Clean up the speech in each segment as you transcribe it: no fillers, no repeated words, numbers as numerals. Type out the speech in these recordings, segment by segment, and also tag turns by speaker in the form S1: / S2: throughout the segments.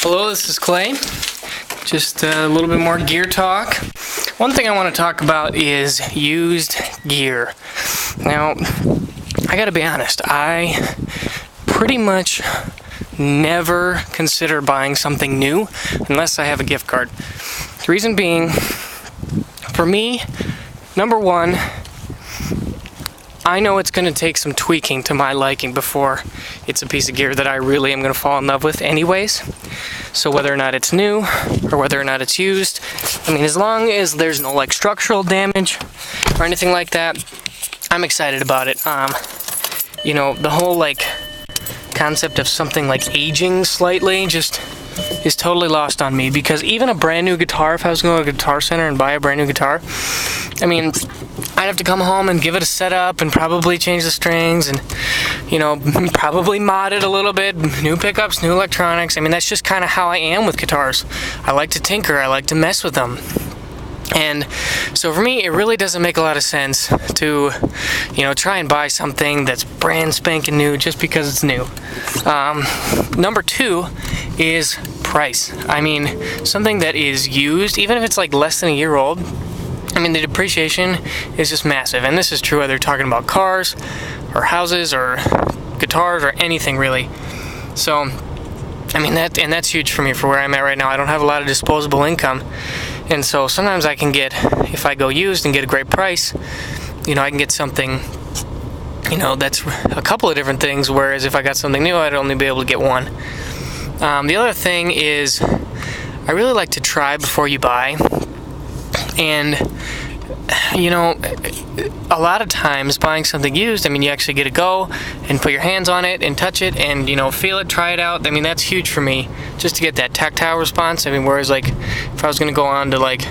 S1: Hello, this is Clay. Just a little bit more gear talk. One thing I want to talk about is used gear. Now, I gotta be honest, I pretty much never consider buying something new unless I have a gift card. The reason being, for me, number one, I know it's going to take some tweaking to my liking before it's a piece of gear that I really am going to fall in love with anyways. So whether or not it's new or whether or not it's used, I mean, as long as there's no like structural damage or anything like that, I'm excited about it. You know, the whole like concept of something like aging slightly just is totally lost on me, because even a brand new guitar, if I was going to go to a Guitar Center and buy a brand new guitar, I mean, I'd have to come home and give it a setup and probably change the strings and, you know, probably mod it a little bit, new pickups, new electronics. I mean, that's just kind of how I am with guitars. I like to tinker, I like to mess with them. And so for me, it really doesn't make a lot of sense to, you know, try and buy something that's brand spanking new just because it's new. Number two is price. I mean, something that is used, even if it's like less than a year old, I mean, the depreciation is just massive. And this is true whether you're talking about cars or houses or guitars or anything really. So, I mean, that's huge for me for where I'm at right now. I don't have a lot of disposable income. And so sometimes I can get, if I go used and get a great price, you know, I can get something, you know, that's a couple of different things, whereas if I got something new, I'd only be able to get one. The other thing is, I really like to try before you buy. And, you know, a lot of times buying something used, I mean, you actually get to go and put your hands on it and touch it and, you know, feel it, try it out. I mean, that's huge for me, just to get that tactile response. I mean, whereas, like, if I was going to go on to, like,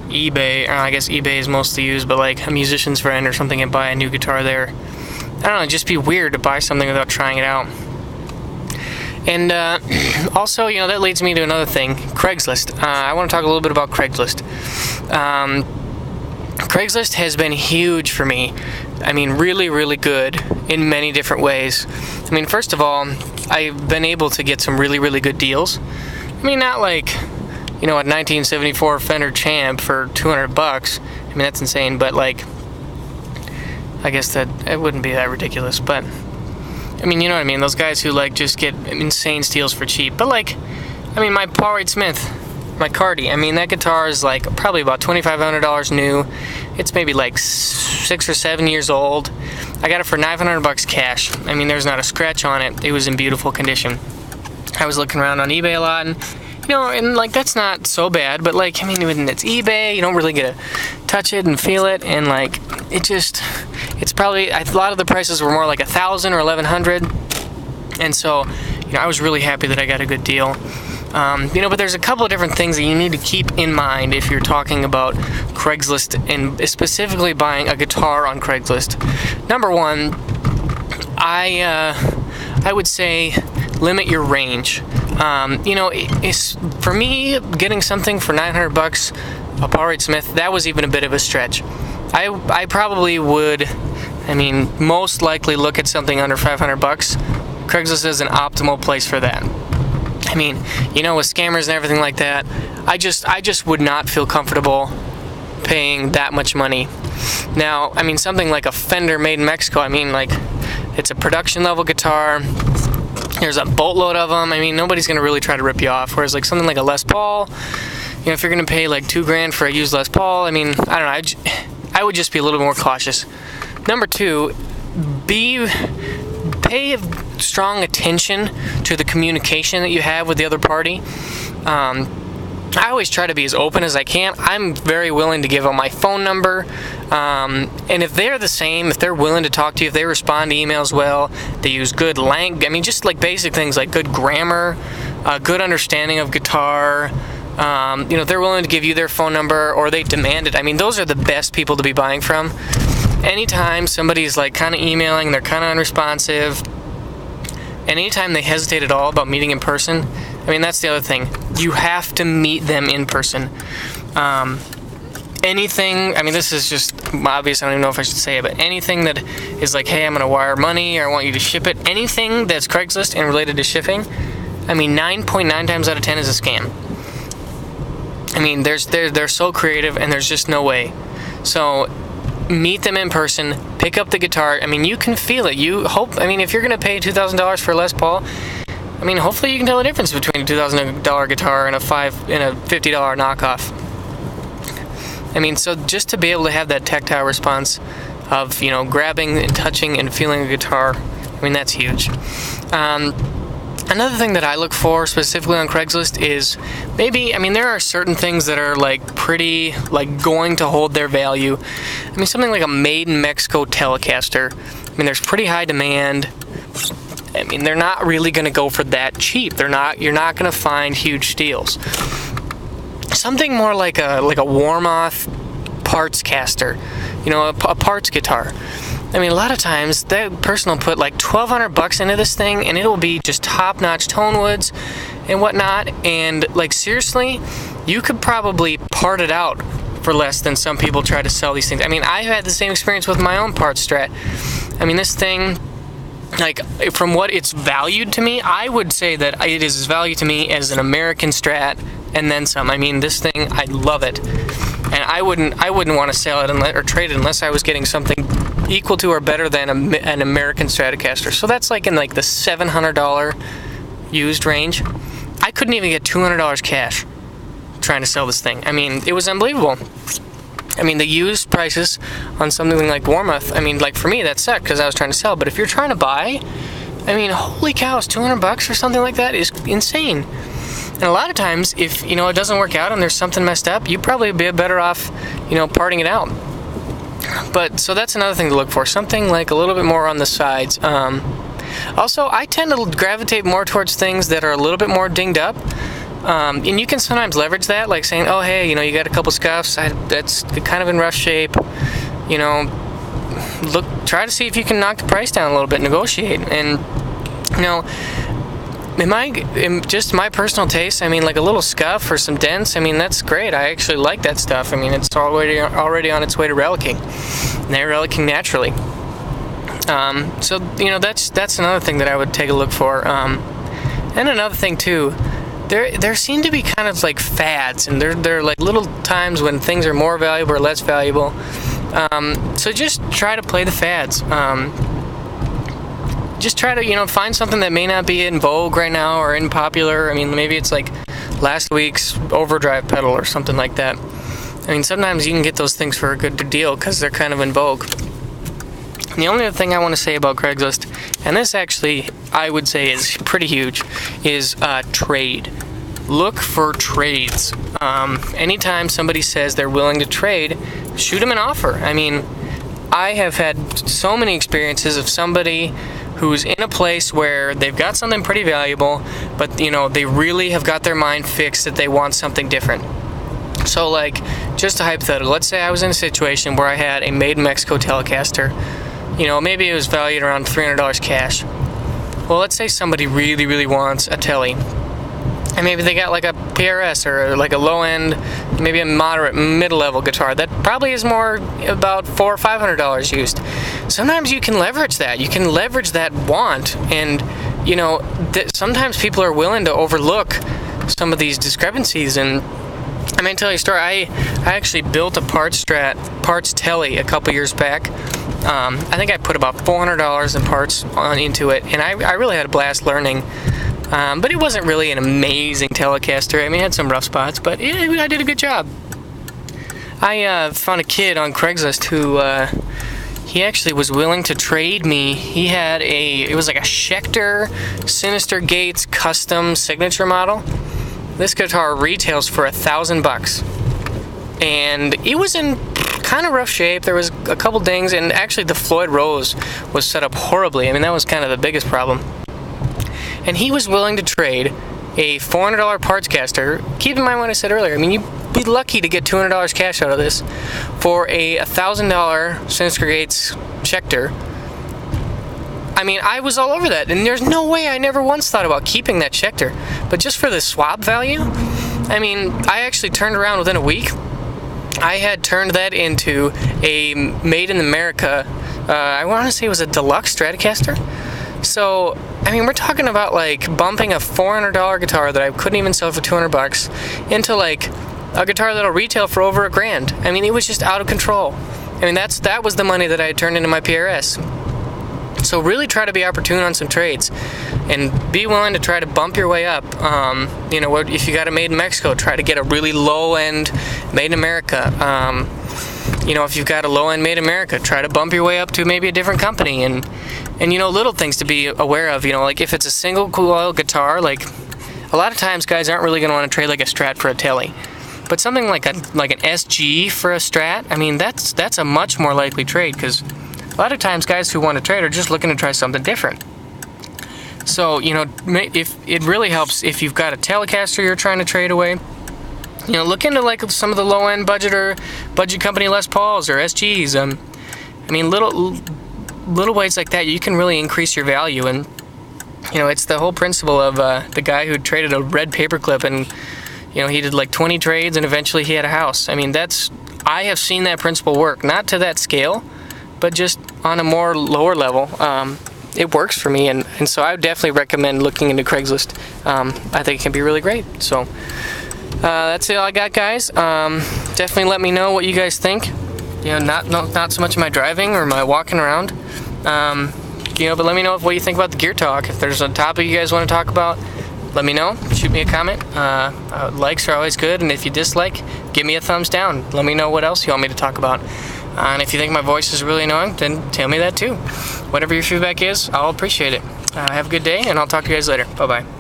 S1: eBay, or I guess eBay is mostly used, but, like, a musician's friend or something and buy a new guitar there, I don't know, it'd just be weird to buy something without trying it out. And also, you know, that leads me to another thing, Craigslist. I want to talk a little bit about Craigslist. Craigslist has been huge for me. I mean, really, really good in many different ways. I mean, first of all, I've been able to get some really, really good deals. I mean, not like, you know, a 1974 Fender Champ for $200. I mean, that's insane, but like, I guess that it wouldn't be that ridiculous, but I mean, you know what I mean, those guys who like just get insane steals for cheap. But like, I mean, my Paul Reed Smith, my Cardi, I mean, that guitar is like probably about $2,500 new. It's maybe like 6 or 7 years old. I got it for $900 cash. I mean, there's not a scratch on it. It was in beautiful condition. I was looking around on eBay a lot, and you know, and like, that's not so bad, but like, I mean, when it's eBay, you don't really get to touch it and feel it, and like, it's probably, a lot of the prices were more like $1,000 or $1,100, and so, you know, I was really happy that I got a good deal. You know, but there's a couple of different things that you need to keep in mind if you're talking about Craigslist and specifically buying a guitar on Craigslist. Number one, I would say limit your range. You know, for me, getting something for $900, a Paul Reed Smith, that was even a bit of a stretch. I probably would, I mean, most likely look at something under $500. Craigslist is an optimal place for that. I mean, you know, with scammers and everything like that, I just would not feel comfortable paying that much money. Now, I mean, something like a Fender made in Mexico, I mean, like, it's a production level guitar. There's a boatload of them. I mean, nobody's going to really try to rip you off. Whereas like something like a Les Paul, you know, if you're going to pay like $2,000 for a used Les Paul, I mean, I don't know, I would just be a little more cautious. Number two, pay strong attention to the communication that you have with the other party. I always try to be as open as I can. I'm very willing to give them my phone number. And if they're the same, if they're willing to talk to you, if they respond to emails well, they use good language, I mean, just like basic things like good grammar, good understanding of guitar, you know, if they're willing to give you their phone number or they demand it, I mean, those are the best people to be buying from. Anytime somebody's like kind of emailing, they're kind of unresponsive, and anytime they hesitate at all about meeting in person, I mean, that's the other thing. You have to meet them in person. Anything, I mean, this is just obvious, I don't even know if I should say it, but anything that is like, hey, I'm going to wire money or I want you to ship it, anything that's Craigslist and related to shipping, I mean, 9.9 times out of 10 is a scam. I mean, they're so creative, and there's just no way. So meet them in person, pick up the guitar. I mean, you can feel it. I mean, if you're going to pay $2,000 for a Les Paul, I mean, hopefully you can tell the difference between a $2,000 guitar and a $50 knockoff. I mean, so just to be able to have that tactile response of, you know, grabbing and touching and feeling a guitar, I mean, that's huge. Another thing that I look for specifically on Craigslist is maybe, I mean, there are certain things that are like pretty, like going to hold their value. I mean, something like a made in Mexico Telecaster. I mean, there's pretty high demand. I mean, they're not really going to go for that cheap. You're not going to find huge steals. Something more like a Warmoth parts caster, you know, a parts guitar. I mean, a lot of times that person will put like $1,200 into this thing, and it'll be just top-notch tone woods and whatnot. And like, seriously, you could probably part it out for less than some people try to sell these things. I mean, I've had the same experience with my own parts strat. I mean, this thing, like, from what it's valued to me, I would say that it is as valued to me as an American strat and then some. I mean, this thing, I love it, and I wouldn't want to sell it or trade it unless I was getting something equal to or better than an American Stratocaster. So that's like in like the $700 used range. I couldn't even get $200 cash trying to sell this thing. I mean, it was unbelievable. I mean, the used prices on something like Warmoth, I mean, like for me, that sucked because I was trying to sell. But if you're trying to buy, I mean, holy cow, it's $200 or something like that is insane. And a lot of times, if, you know, it doesn't work out and there's something messed up, you'd probably be better off, you know, parting it out. But, so that's another thing to look for. Something like a little bit more on the sides. Also, I tend to gravitate more towards things that are a little bit more dinged up. And you can sometimes leverage that, like saying, oh, hey, you know, you got a couple scuffs, that's kind of in rough shape, you know, try to see if you can knock the price down a little bit, negotiate. And, you know, in just my personal taste, I mean, like a little scuff or some dents, I mean, that's great. I actually like that stuff. I mean, it's already on its way to relicking. And they're relicking naturally. So, you know, that's another thing that I would take a look for. And another thing, too, there seem to be kind of like fads, and they're like little times when things are more valuable or less valuable. So just try to play the fads. Just try to, you know, find something that may not be in vogue right now or in popular. I mean, maybe it's like last week's overdrive pedal or something like that. I mean, sometimes you can get those things for a good deal because they're kind of in vogue. And the only other thing I want to say about Craigslist, and this actually I would say is pretty huge, is trade. Look for trades. Anytime somebody says they're willing to trade, shoot them an offer. I mean, I have had so many experiences of somebody who's in a place where they've got something pretty valuable, but, you know, they really have got their mind fixed that they want something different. So, like, just a hypothetical. Let's say I was in a situation where I had a made in Mexico Telecaster. You know, maybe it was valued around $300 cash. Well, let's say somebody really, really wants a Tele. And maybe they got like a PRS or like a low-end, maybe a moderate, middle-level guitar that probably is more about $400 or $500 used. Sometimes you can leverage that. You can leverage that want, and, you know, sometimes people are willing to overlook some of these discrepancies. And I mean, to tell you a story, I actually built a parts Tele a couple years back. I think I put about $400 in parts into it, and I really had a blast learning. But it wasn't really an amazing Telecaster. I mean, it had some rough spots, but I did a good job. I found a kid on Craigslist who he actually was willing to trade me. He had it was like a Schecter Sinister Gates custom signature model. This guitar retails for $1,000, and it was in kind of rough shape. There was a couple dings, and actually the Floyd Rose was set up horribly. I mean, that was kind of the biggest problem. And he was willing to trade a $400 parts caster. Keep in mind what I said earlier. I mean, you'd be lucky to get $200 cash out of this for a $1,000 Sinister Gates Schecter. I mean, I was all over that, and there's no way I never once thought about keeping that Schecter. But just for the swap value, I mean, I actually turned around within a week. I had turned that into a made in America, I want to say it was a deluxe Stratocaster. So I mean, we're talking about like bumping a $400 guitar that I couldn't even sell for $200 into like a guitar that'll retail for over $1,000. I mean, it was just out of control. I mean, that was the money that I had turned into my PRS. So really try to be opportune on some trades, and be willing to try to bump your way up. You know, if you got it made in Mexico, try to get a really low end made in America. You know, if you've got a low end made in America, try to bump your way up to maybe a different company, and you know, little things to be aware of. You know, like if it's a single coil guitar, like a lot of times guys aren't really going to want to trade like a Strat for a Tele. But something like an SG for a Strat, I mean, that's a much more likely trade, because a lot of times guys who want to trade are just looking to try something different. So, you know, if it really helps if you've got a Telecaster you're trying to trade away, you know, look into like some of the low-end budget company Les Pauls or SGs. I mean, little ways like that, you can really increase your value. And you know, it's the whole principle of the guy who traded a red paperclip, and you know, he did like 20 trades and eventually he had a house. I mean, I have seen that principle work, not to that scale, but just on a more lower level. It works for me, and so I would definitely recommend looking into Craigslist. I think it can be really great. So that's all I got, guys. Definitely let me know what you guys think. You know, not so much my driving or my walking around. You know, but let me know what you think about the gear talk. If there's a topic you guys want to talk about, let me know. Shoot me a comment. Likes are always good, and if you dislike, give me a thumbs down. Let me know what else you want me to talk about. And if you think my voice is really annoying, then tell me that too. Whatever your feedback is, I'll appreciate it. Have a good day, and I'll talk to you guys later. Bye-bye.